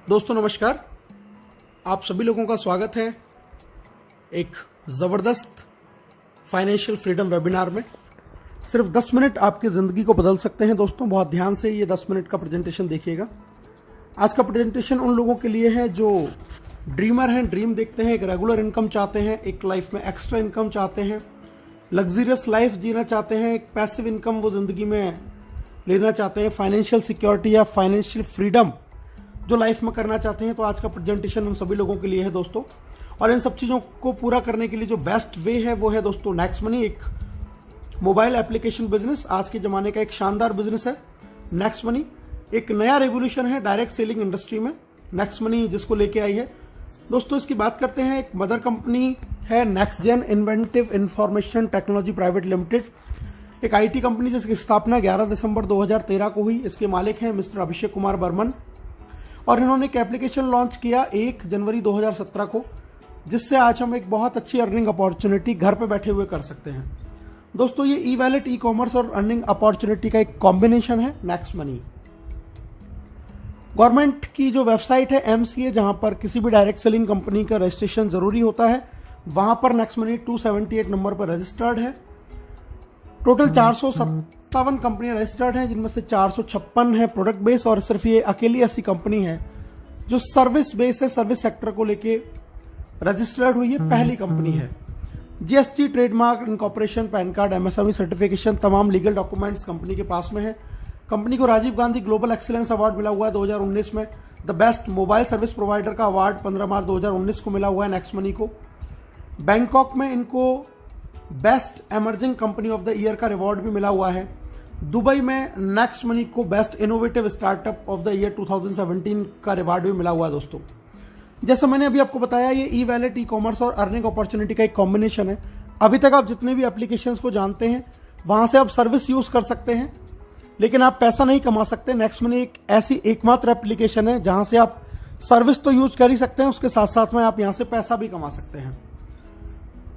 दोस्तों नमस्कार, आप सभी लोगों का स्वागत है एक ज़बरदस्त फाइनेंशियल फ्रीडम वेबिनार में। सिर्फ 10 मिनट आपकी ज़िंदगी को बदल सकते हैं। दोस्तों बहुत ध्यान से ये 10 मिनट का प्रेजेंटेशन देखिएगा। आज का प्रेजेंटेशन उन लोगों के लिए है जो ड्रीमर हैं, ड्रीम देखते हैं, एक रेगुलर इनकम चाहते हैं, एक लाइफ में एक्स्ट्रा इनकम चाहते हैं, लग्जरियस लाइफ जीना चाहते हैं, एक पैसिव इनकम वो ज़िंदगी में लेना चाहते हैं, फाइनेंशियल सिक्योरिटी या फाइनेंशियल फ्रीडम जो लाइफ में करना चाहते हैं। तो आज का प्रेजेंटेशन उन सभी लोगों के लिए है दोस्तों। और इन सब चीज़ों को पूरा करने के लिए जो बेस्ट वे है वो है दोस्तों नेक्स्ट मनी, एक मोबाइल एप्लीकेशन बिजनेस। आज के ज़माने का एक शानदार बिजनेस है नेक्स्ट मनी। एक नया रेवोल्यूशन है डायरेक्ट सेलिंग इंडस्ट्री में नेक्स्ट मनी जिसको लेके आई है दोस्तों। इसकी बात करते हैं। एक मदर कंपनी है next gen inventive information technology private limited, एक आईटी कंपनी जिसकी स्थापना 11 दिसंबर 2013 को हुई। इसके मालिक हैं मिस्टर अभिषेक कुमार बर्मन और इन्होंने एक एप्लीकेशन लॉन्च किया 1 जनवरी 2017 को, जिससे आज हम एक बहुत अच्छी अर्निंग अपॉर्चुनिटी घर पे बैठे हुए कर सकते हैं दोस्तों। ये ई वैलेट, ई कॉमर्स और अर्निंग अपॉर्चुनिटी का एक कॉम्बिनेशन है नेक्स्ट मनी। गवर्नमेंट की जो वेबसाइट है MCA, जहां पर किसी भी डायरेक्ट सेलिंग कंपनी का रजिस्ट्रेशन जरूरी होता है, वहां पर नेक्स्ट मनी 278 नंबर पर रजिस्टर्ड है। टोटल 457 कंपनियां रजिस्टर्ड हैं, जिनमें से 456 है प्रोडक्ट बेस और सिर्फ ये अकेली ऐसी कंपनी है जो सर्विस बेस है, सर्विस सेक्टर को लेके रजिस्टर्ड हुई है, पहली कंपनी है। GST, trademark, incorporation, PAN card, MSME certification, तमाम लीगल डॉक्यूमेंट्स कंपनी के पास में है। कंपनी को Rajiv Gandhi global excellence award मिला हुआ है 2019 में। The best mobile service provider का अवार्ड 15 मार्च 2019 को मिला हुआ है नेक्स्ट मनी को। बैंकॉक में इनको best emerging company of the year का रिवॉर्ड भी मिला हुआ है। दुबई में नेक्स्ट मनी को best innovative startup of the year 2017 का रिवॉर्ड भी मिला हुआ है दोस्तों। जैसा मैंने अभी आपको बताया, ये ई वैलेट, ई कॉमर्स और अर्निंग अपॉर्चुनिटी का एक कॉम्बिनेशन है। अभी तक आप जितने भी एप्लीकेशंस को जानते हैं वहां से आप सर्विस यूज कर सकते हैं, लेकिन आप पैसा नहीं कमा सकते। नेक्स्ट मनी एक ऐसी एकमात्र एप्लीकेशन है जहां से आप सर्विस तो यूज कर ही सकते हैं, उसके साथ साथ में आप यहां से पैसा भी कमा सकते हैं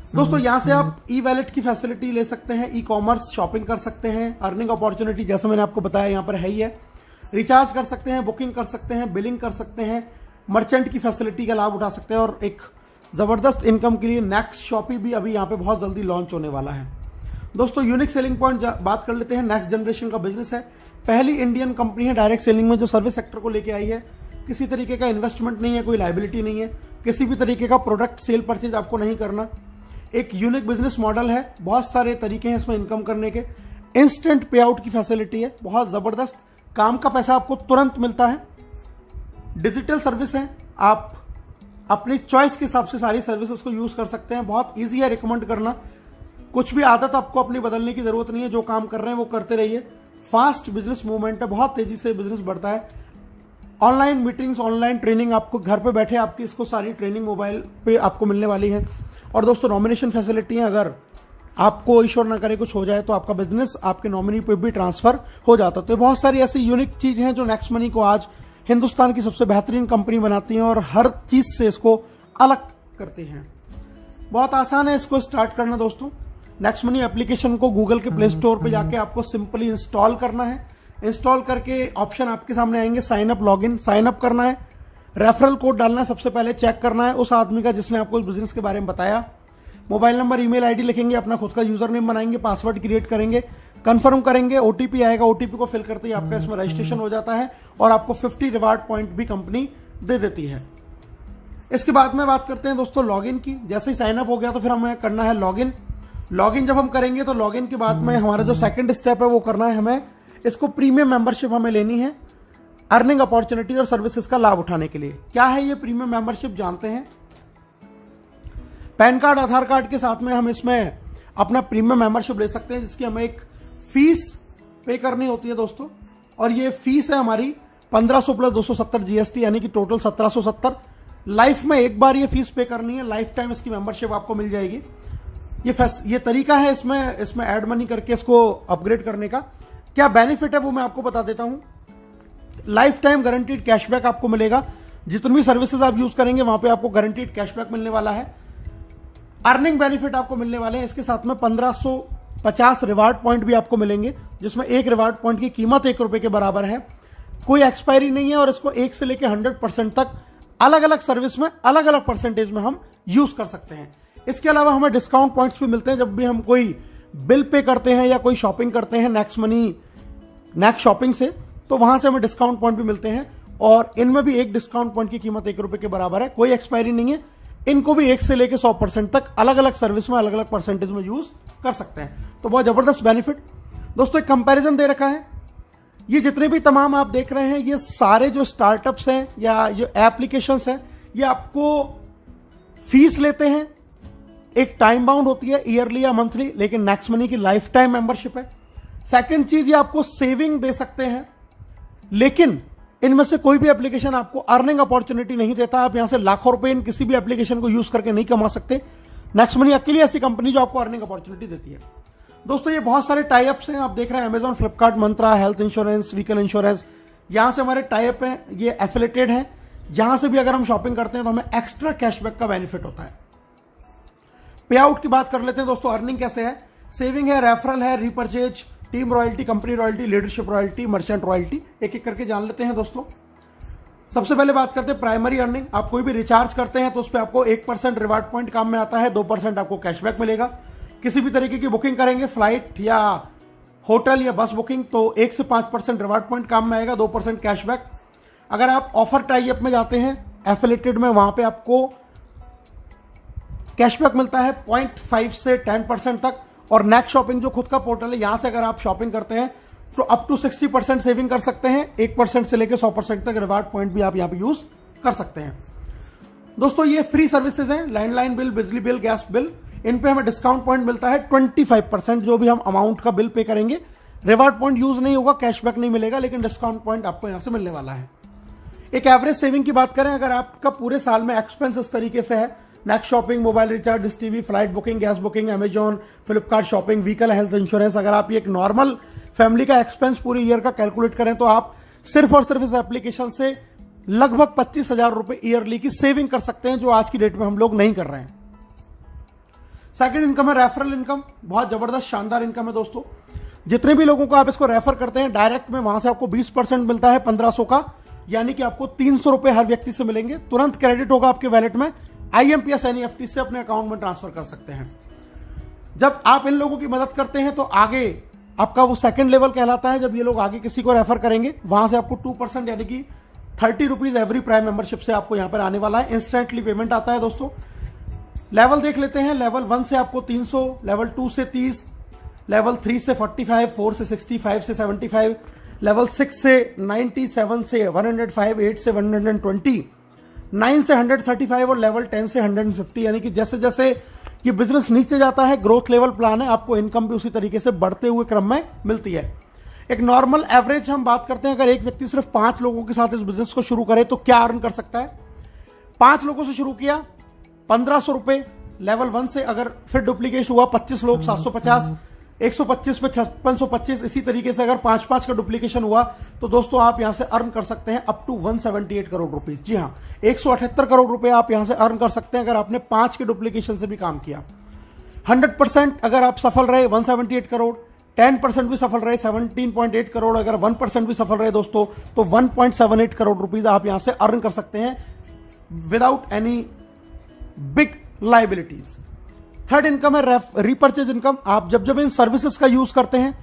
दोस्तों। यहां से आप ई वैलेट की फैसिलिटी ले सकते हैं, ई कॉमर्स शॉपिंग कर सकते हैं, अर्निंग अपॉर्चुनिटी जैसे मैंने आपको बताया यहां पर है ही है, रिचार्ज कर सकते हैं, बुकिंग कर सकते हैं, बिलिंग कर सकते हैं, मर्चेंट की फैसिलिटी का लाभ उठा सकते हैं। और एक जबरदस्त इनकम के लिए नेक्स्ट शॉपी भी अभी यहां पे बहुत जल्दी लॉन्च होने वाला है दोस्तों। यूनिक सेलिंग पॉइंट बात कर लेते हैं। नेक्स्ट जनरेशन का बिजनेस है, पहली इंडियन कंपनी है डायरेक्ट सेलिंग में जो सर्विस सेक्टर को लेके आई है। किसी तरीके का इन्वेस्टमेंट नहीं है, कोई लायबिलिटी नहीं है, किसी भी तरीके का प्रोडक्ट सेल परचेज आपको नहीं करना। एक यूनिक बिजनेस मॉडल है, बहुत सारे तरीके हैं इसमें इनकम करने के। इंस्टेंट पे आउट की फैसिलिटी है, बहुत जबरदस्त, काम का पैसा आपको तुरंत मिलता है। डिजिटल सर्विस है, आप अपनी चॉइस के हिसाब से सारी सर्विसेज को यूज कर सकते हैं। बहुत इजी है रिकमेंड करना, कुछ भी आदत आपको अपनी बदलने की जरूरत नहीं है, जो काम कर रहे हैं वो करते रहिए। फास्ट बिजनेस मूवमेंट है, बहुत तेजी से बिजनेस बढ़ता है। ऑनलाइन मीटिंग्स, ऑनलाइन ट्रेनिंग, आपको घर पे बैठे आपकी इसको सारी ट्रेनिंग मोबाइल पे आपको मिलने वाली है। और दोस्तों नॉमिनेशन फैसिलिटी है, अगर आपको ईश्वर न करे कुछ हो जाए तो आपका बिजनेस आपके नॉमिनी पे भी ट्रांसफर हो जाता है। तो बहुत सारी ऐसी यूनिक चीज हैं जो नेक्स्ट मनी को आज हिंदुस्तान की सबसे बेहतरीन कंपनी बनाती हैं और हर चीज से इसको अलग करती हैं। बहुत आसान है इसको स्टार्ट करना दोस्तों। नेक्स्ट मनी एप्लीकेशन को गूगल के प्ले स्टोर पे जाके आपको सिंपली इंस्टॉल करना है। इंस्टॉल करके ऑप्शन आपके सामने आएंगे, sign up, login, sign up करना है, रेफरल कोड डालना है, सबसे पहले चेक करना है उस आदमी का जिसने आपको इस बिजनेस के बारे में बताया। मोबाइल नंबर, ईमेल आईडी लिखेंगे, अपना खुद का यूजर नेम बनाएंगे, पासवर्ड क्रिएट करेंगे, कंफर्म करेंगे, OTP आएगा, OTP को फिल करते ही आपका इसमें रजिस्ट्रेशन हो जाता है और आपको 50 रिवार्ड पॉइंट भी कंपनी दे देती है। इसके बाद में बात करते हैं दोस्तों लॉगिन की। जैसे ही साइन अप हो गया तो फिर हमें करना है लॉगिन। लॉगिन जब हम करेंगे तो लॉगिन के बाद में हमारा जो सेकंड स्टेप है वो करना है हमें इसको प्रीमियम मेंबरशिप हमें लेनी है अर्निंग अपॉर्चुनिटी और सर्विसेज का लाभ उठाने के लिए। क्या है ये प्रीमियम मेंबरशिप जानते हैं। पैन कार्ड, आधार कार्ड के साथ में हम इसमें अपना प्रीमियम मेंबरशिप ले सकते हैं, जिसकी हमें एक फीस पे करनी होती है दोस्तों। और ये फीस है हमारी 1500 प्लस 270 GST, यानी कि टोटल 1770। लाइफ में एक बार ये फीस पे करनी है, लाइफ टाइम इसकी मेंबरशिप आपको मिल जाएगी। ये तरीका है इसमें ऐड मनी करके इसको अपग्रेड करने का। क्या बेनिफिट है वो मैं आपको बता देता हूं। लाइफ टाइम गारंटीड कैशबैक आपको मिलेगा, जितनी भी सर्विसेज आप यूज करेंगे वहां पे आपको गारंटीड कैशबैक मिलने वाला है। अर्निंग बेनिफिट आपको मिलने वाले हैं। इसके साथ में 1550 रिवार्ड पॉइंट भी आपको मिलेंगे, जिसमें एक रिवार्ड पॉइंट की कीमत ₹1 के बराबर है। कोई एक्सपायरी नहीं है और इसको 1 से लेकर 100% तक अलग अलग सर्विस में अलग अलग परसेंटेज में हम यूज कर सकते हैं। इसके अलावा हमें डिस्काउंट पॉइंट्स भी मिलते हैं जब भी हम कोई बिल पे करते हैं या कोई शॉपिंग करते हैं नेक्स्ट शॉपिंग से, तो वहां से हमें डिस्काउंट पॉइंट भी मिलते हैं और इनमें भी एक डिस्काउंट पॉइंट की कीमत 1 रुपए के बराबर है, कोई एक्सपायरी नहीं है। इनको भी 1 से लेकर 100% तक अलग अलग सर्विस में अलग अलग परसेंटेज में यूज कर सकते हैं। तो बहुत जबरदस्त बेनिफिट। दोस्तों एक कंपैरिजन दे रखा है, ये जितने भी तमाम आप देख रहे हैं ये सारे जो स्टार्टअप्स हैं या जो एप्लीकेशंस हैं ये आपको फीस लेते हैं, एक टाइम बाउंड होती है ईयरली या मंथली, लेकिन नेक्स्ट मनी की लाइफ टाइम मेंबरशिप है। सेकंड चीज, ये आपको सेविंग दे सकते हैं, लेकिन इनमें से कोई भी एप्लीकेशन आपको अर्निंग अपॉर्चुनिटी नहीं देता। आप यहां से लाखों रुपए इन किसी भी एप्लीकेशन को यूज करके नहीं कमा सकते। नेक्स्ट मनी अकेली ऐसी कंपनी जो आपको अर्निंग अपॉर्चुनिटी देती है। दोस्तों ये बहुत सारे टाई अप्स हैं, आप देख रहे हैं अमेजॉन, फ्लिपकार्ट, मंत्रा, हेल्थ इंश्योरेंस, व्हीकल इंश्योरेंस, यहां से हमारे टाई अप हैं, ये एफिलेटेड हैं। यहां से भी अगर हम शॉपिंग करते हैं तो हमें एक्स्ट्रा कैशबैक का बेनिफिट होता है। पे आउट की बात कर लेते हैं दोस्तों, अर्निंग कैसे है, सेविंग है, रेफरल है, repurchase, team royalty, company royalty, leadership royalty, merchant royalty, एक एक करके जान लेते हैं दोस्तों। सबसे पहले बात करते हैं प्राइमरी अर्निंग। आप कोई भी रिचार्ज करते हैं तो उस पर आपको 1% रिवार्ड पॉइंट काम में आता है, 2% आपको कैशबैक मिलेगा। किसी भी तरीके की बुकिंग करेंगे, फ्लाइट या होटल या बस बुकिंग, तो 1 से 5% रिवार्ड पॉइंट काम में आएगा, 2% कैशबैक। अगर आप ऑफर टाई अप में जाते हैं एफिलेटेड में, वहां पे आपको कैशबैक मिलता है 0.5 से 10% तक। और नेक्स्ट शॉपिंग जो खुद का पोर्टल है, यहां से अगर आप शॉपिंग करते हैं तो अप टू 60% सेविंग कर सकते हैं। 1% से लेकर 100% तक रिवार्ड पॉइंट भी आप यहां पे यूज कर सकते हैं। दोस्तों ये फ्री सर्विसेज हैं, लैंडलाइन बिल, बिजली बिल, गैस बिल, इन पे हमें डिस्काउंट पॉइंट मिलता है 25%। जो भी हम अमाउंट का बिल पे करेंगे, रिवार्ड पॉइंट यूज नहीं होगा, कैशबैक नहीं मिलेगा, लेकिन डिस्काउंट पॉइंट आपको यहां से मिलने वाला है। एक एवरेज सेविंग की बात करें, अगर आपका पूरे साल में एक्सपेंस इस तरीके से है, next shopping, mobile recharge, dish TV, flight booking, gas booking, Amazon, Flipkart shopping, vehicle, health insurance, अगर आप ये एक नॉर्मल फैमिली का एक्सपेंस पूरे ईयर का कैलकुलेट करें तो आप सिर्फ और सिर्फ इस एप्लीकेशन से लगभग 25,000 रुपए ईयरली की सेविंग कर सकते हैं, जो आज की डेट में हम लोग नहीं कर रहे हैं। सेकंड इनकम है रेफरल इनकम, बहुत जबरदस्त शानदार इनकम है दोस्तों। जितने भी लोगों को आप इसको रेफर करते हैं डायरेक्ट में, वहां से आपको 20% मिलता है 1500 का, यानी कि आपको 300 रुपए हर व्यक्ति से मिलेंगे, तुरंत क्रेडिट होगा आपके वैलेट में, IMPS NEFT से अपने अकाउंट में ट्रांसफर कर सकते हैं। जब आप इन लोगों की मदद करते हैं तो आगे आपका वो सेकंड लेवल कहलाता है। जब ये लोग आगे किसी को रेफर करेंगे, वहां से आपको 2% यानी कि 30 रुपीज एवरी प्राइम मेंबरशिप से आपको यहां पर आने वाला है। इंस्टेंटली पेमेंट आता है दोस्तों। लेवल देख लेते हैं, लेवल 1 से आपको 300, लेवल 2 से 30, लेवल 3 से 45, 4 से 60, 5 से 75, लेवल 6 से 90, 7 से 105, 8 से 120, 9 से 135 और लेवल 10 से 150। यानी कि जैसे जैसे ये बिजनेस नीचे जाता है, ग्रोथ लेवल प्लान है, आपको इनकम भी उसी तरीके से बढ़ते हुए क्रम में मिलती है। एक नॉर्मल एवरेज हम बात करते हैं, अगर एक व्यक्ति सिर्फ 5 लोगों के साथ इस बिजनेस को शुरू करे तो क्या अर्न कर सकता है। 5 लोगों से शुरू किया, 1500 रुपए लेवल 1 से, अगर फिर डुप्लीकेट हुआ 25 लोग 750, 125 पे 5625, इसी तरीके से अगर 5-5 का डुप्लीकेशन हुआ तो दोस्तों आप यहां से अर्न कर सकते हैं अप टू 178 करोड़ रुपीस। जी हां, 178 करोड़ रुपए आप यहां से अर्न कर सकते हैं अगर आपने 5 के डुप्लीकेशन से भी काम किया। 100% अगर आप सफल रहे 178 करोड़, 10% भी सफल रहे 17.8 करोड़, अगर 1% भी सफल रहे दोस्तों तो 1.78 करोड़ रुपीस आप यहां से अर्न कर सकते हैं without any big liabilities. Third income है रीपर्चेज इनकम। आप जब जब इन सर्विसेज का यूज करते हैं,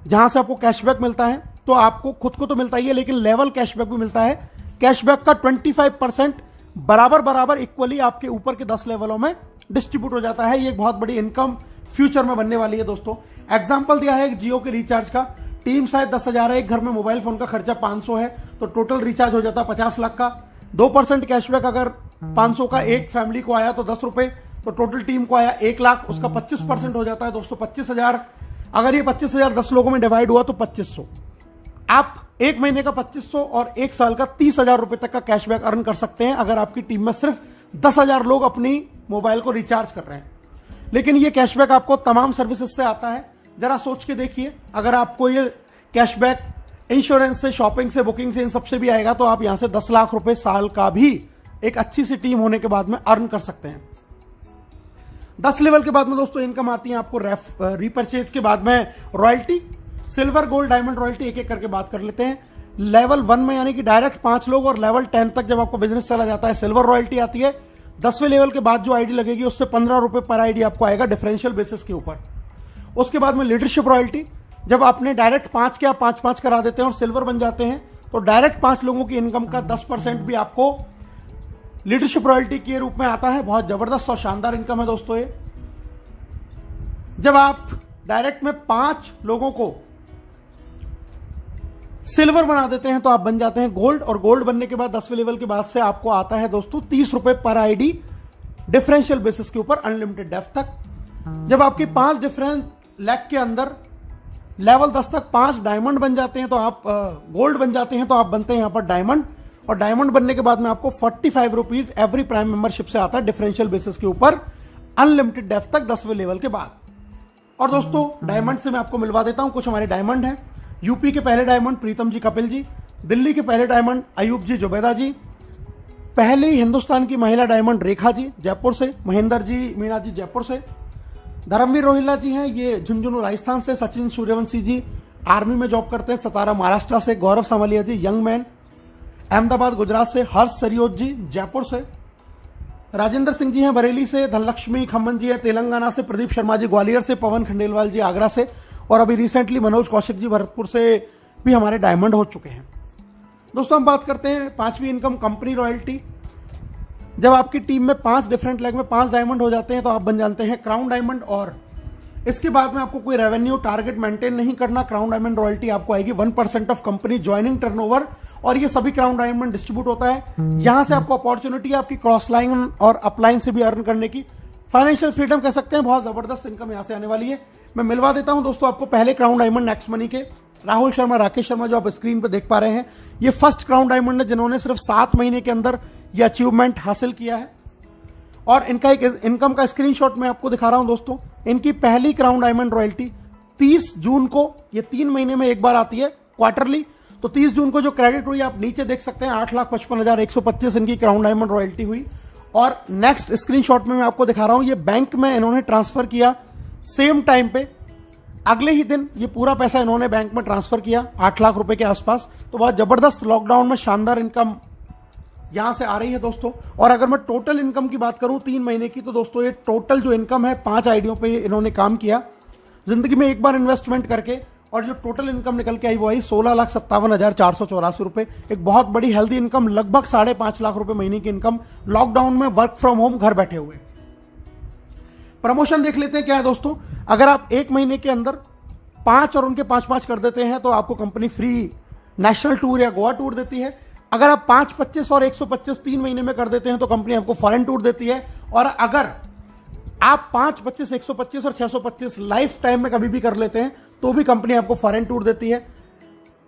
जहां से आपको कैशबैक मिलता है, तो आपको खुद को तो मिलता ही है, लेकिन लेवल कैशबैक भी मिलता है। कैशबैक का 25% बराबर इक्वली आपके ऊपर के 10 लेवलों में डिस्ट्रीब्यूट हो जाता है। ये एक बहुत बड़ी इनकम फ्यूचर में बनने वाली है दोस्तों। एग्जाम्पल दिया है एक जियो के रिचार्ज का, टीम शायद 10,000 है, एक घर में मोबाइल फोन का खर्चा 500 है, तो टोटल रिचार्ज हो जाता है 50 लाख का। 2% कैशबैक अगर 500 का एक फैमिली को आया तो 10 रुपए, तो टोटल टीम को आया 1 लाख, उसका 25% हो जाता है दोस्तों 25,000। अगर ये 25,000 10 लोगों में डिवाइड हुआ तो 2500। आप एक महीने का 2500 और एक साल का 30,000 रुपए तक का कैशबैक अर्न कर सकते हैं अगर आपकी टीम में सिर्फ 10,000 लोग अपनी मोबाइल को रिचार्ज कर रहे हैं। लेकिन ये कैशबैक आपको तमाम सर्विसेज से आता है। जरा सोच के देखिए, अगर आपको ये कैशबैक इंश्योरेंस से, शॉपिंग से, बुकिंग से, इन सबसे भी आएगा तो आप यहां से 10 लाख रुपए साल का भी एक अच्छी सी टीम होने के बाद में अर्न कर सकते हैं। 10 लेवल के बाद में दोस्तों इनकम आती है आपको रीपरचेज के बाद में royalty, silver, gold, diamond royalty, एक एक करके बात कर लेते हैं। लेवल 1 में यानी कि डायरेक्ट 5 लोग, और लेवल 10 तक जब आपका बिजनेस चला जाता है सिल्वर रॉयल्टी आती है। 10वें लेवल के बाद जो आईडी लगेगी उससे 15 रुपए पर आईडी आपको आएगा डिफरेंशियल बेसिस के ऊपर। उसके बाद में लीडरशिप रॉयल्टी, जब आपने डायरेक्ट 5 के आप 5-5 करा देते हैं और सिल्वर बन जाते हैं तो डायरेक्ट 5 लोगों की इनकम का 10% भी आपको लीडरशिप रॉयल्टी के रूप में आता है। बहुत जबरदस्त और शानदार इनकम है दोस्तों ये। जब आप डायरेक्ट में 5 लोगों को सिल्वर बना देते हैं तो आप बन जाते हैं गोल्ड, और गोल्ड बनने के बाद 10वें लेवल के बाद से आपको आता है दोस्तों 30 रुपए पर आईडी डिफरेंशियल बेसिस के ऊपर अनलिमिटेड डेप्थ तक। जब आपके 5 डिफरेंट लेग के अंदर लेवल 10 तक 5 डायमंड बन जाते हैं तो आप गोल्ड बन जाते हैं तो आप बनते हैं यहां पर डायमंड, और डायमंड बनने के बाद में आपको 45 रुपीज एवरी प्राइम मेंबरशिप से आता है डिफरेंशियल बेसिस के ऊपर अनलिमिटेड डेप्थ तक 10वें लेवल के बाद। और दोस्तों डायमंड से मैं आपको मिलवा देता हूं कुछ हमारे डायमंड हैं। यूपी के पहले डायमंड प्रीतम जी कपिल जी, दिल्ली के पहले डायमंड अयूब जी जुबैदा जी, पहली हिंदुस्तान की महिला डायमंड रेखा जी जयपुर से, महेंद्र जी मीणा जी जयपुर से, धर्मवीर रोहिल्ला जी हैं ये झुंझुनू राजस्थान से, सचिन सूर्यवंशी जी आर्मी में जॉब करते हैं सतारा महाराष्ट्र से, गौरव सामलिया जी यंग मैन अहमदाबाद गुजरात से, हर्ष सरियोत जी जयपुर से, राजेंद्र सिंह जी हैं बरेली से, धनलक्ष्मी खम्मन जी हैं तेलंगाना से, प्रदीप शर्मा जी ग्वालियर से, पवन खंडेलवाल जी आगरा से, और अभी रिसेंटली मनोज कौशिक जी भरतपुर से भी हमारे डायमंड हो चुके हैं। दोस्तों हम बात करते हैं 5वीं इनकम कंपनी रॉयल्टी। जब आपकी टीम में 5 डिफरेंट लेग में 5 डायमंड हो जाते हैं तो आप बन जाते हैं क्राउन डायमंड, और इसके बाद में आपको कोई रेवेन्यू टारगेट मेंटेन नहीं करना। क्राउन डायमंड रॉयल्टी आपको आएगी 1% ऑफ कंपनी ज्वाइनिंग टर्नओवर, और ये सभी क्राउन डायमंड डिस्ट्रीब्यूट होता है। यहां से आपको अपॉर्चुनिटी आपकी क्रॉस लाइन और अपलाइन से भी अर्न करने की, फाइनेंशियल फ्रीडम कह सकते हैं। बहुत जबरदस्त इनकम यहां से आने वाली है। मैं मिलवा देता हूं दोस्तों आपको पहले क्राउन डायमंड नेक्स्ट मनी के राहुल शर्मा राकेश शर्मा जो आप स्क्रीन पे देख पा रहे हैं, ये फर्स्ट क्राउन डायमंड है जिन्होंने सिर्फ 7 महीने के अंदर ये अचीवमेंट हासिल किया है। और इनका एक इनकम का स्क्रीनशॉट मैं आपको दिखा रहा हूं दोस्तों। इनकी पहली क्राउन डायमंड रॉयल्टी 30 जून को, ये 3 महीने में एक बार आती है क्वार्टरली, तो 30 जून को जो क्रेडिट हुई आप नीचे देख सकते हैं 8,55,125 इनकी क्राउन डायमंड रॉयल्टी हुई। और नेक्स्ट स्क्रीनशॉट में मैं आपको दिखा रहा हूं, ये बैंक में इन्होंने ट्रांसफर किया सेम टाइम पे, अगले ही दिन ये पूरा पैसा इन्होंने बैंक में ट्रांसफर किया 8 लाख रुपए के आसपास। तो बहुत जबरदस्त लॉकडाउन में शानदार इनकम यहां से आ रही है दोस्तों। और अगर मैं टोटल इनकम की बात करूं 3 महीने की, तो दोस्तों ये टोटल जो इनकम है 5 आईडियों पे इन्होंने काम किया जिंदगी में एक बार इन्वेस्टमेंट करके, और जो टोटल इनकम निकल के आई वो आई 16,57,484 रुपए। एक बहुत बड़ी हेल्दी इनकम, लगभग 5.5 लाख रुपए महीने की इनकम लॉकडाउन में वर्क फ्रॉम होम घर बैठे हुए। प्रमोशन देख लेते हैं क्या है दोस्तों। अगर आप 1 महीने के अंदर 5 और उनके 5-5 कर देते हैं तो आपको कंपनी फ्री नेशनल टूर या गोवा टूर देती है। अगर आप 5, 25 और 125 3 महीने में कर देते हैं तो कंपनी आपको फॉरेन टूर देती है। और अगर आप 5, 25, 125 और 625 लाइफ टाइम में कभी भी कर लेते हैं तो भी कंपनी आपको फॉरेन टूर देती है।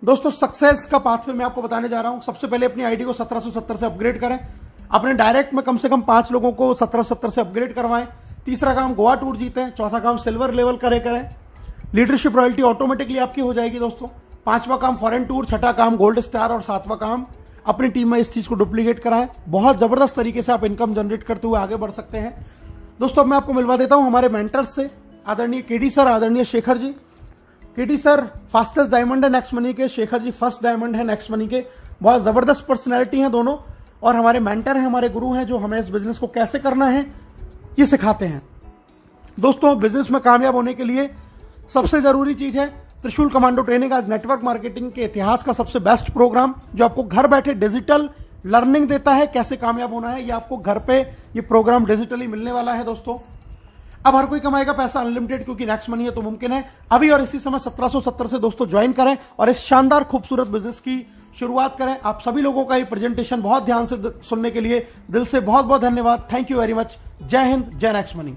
दोस्तों सक्सेस का पाथवे मैं आपको बताने जा रहा हूं। सबसे पहले अपनी आईडी को 1770 से अपग्रेड करें, अपने डायरेक्ट में कम से कम 5 लोगों को 1770 से अपग्रेड करवाएं। तीसरा काम गोवा टूर जीतें। चौथा काम सिल्वर लेवल करें। लीडरशिप रॉयल्टी ऑटोमेटिकली आपकी हो जाएगी दोस्तों। 5वां काम फॉरेन टूर, 6ठा काम गोल्ड स्टार, और 7वां काम अपनी टीम में इस चीज को डुप्लीकेट कराएं। बहुत जबरदस्त तरीके से आप इनकम जनरेट करते हुए आगे बढ़ सकते हैं दोस्तों। अब मैं आपको मिलवा देता हूं हमारे मेंटर्स से, आदरणीय केडी सर, आदरणीय Shekhar ji. KD sir fastest diamond है नेक्स्ट मनी के, शेखर जी फर्स्ट डायमंड है नेक्स्ट मनी के। बहुत जबरदस्त पर्सनैलिटी हैं दोनों, और हमारे मेंटर हैं, हमारे गुरु हैं, जो हमें इस बिजनेस को कैसे करना है ये सिखाते हैं। दोस्तों बिजनेस में कामयाब होने के लिए सबसे जरूरी चीज है त्रिशूल कमांडो ट्रेनिंग। आज नेटवर्क मार्केटिंग के इतिहास का सबसे बेस्ट प्रोग्राम जो आपको घर बैठे डिजिटल लर्निंग देता है कैसे कामयाब होना है। ये आपको घर पे ये प्रोग्राम डिजिटली मिलने वाला है दोस्तों। अब हर कोई कमाएगा पैसा अनलिमिटेड, क्योंकि नेक्स्ट मनी है तो मुमकिन है। अभी और इसी समय 1770 से दोस्तों ज्वाइन करें और इस शानदार खूबसूरत बिजनेस की शुरुआत करें। आप सभी लोगों का ये प्रेजेंटेशन बहुत ध्यान से सुनने के लिए दिल से बहुत बहुत धन्यवाद। Thank you very much. जय हिंद, जय नेक्स्ट मनी।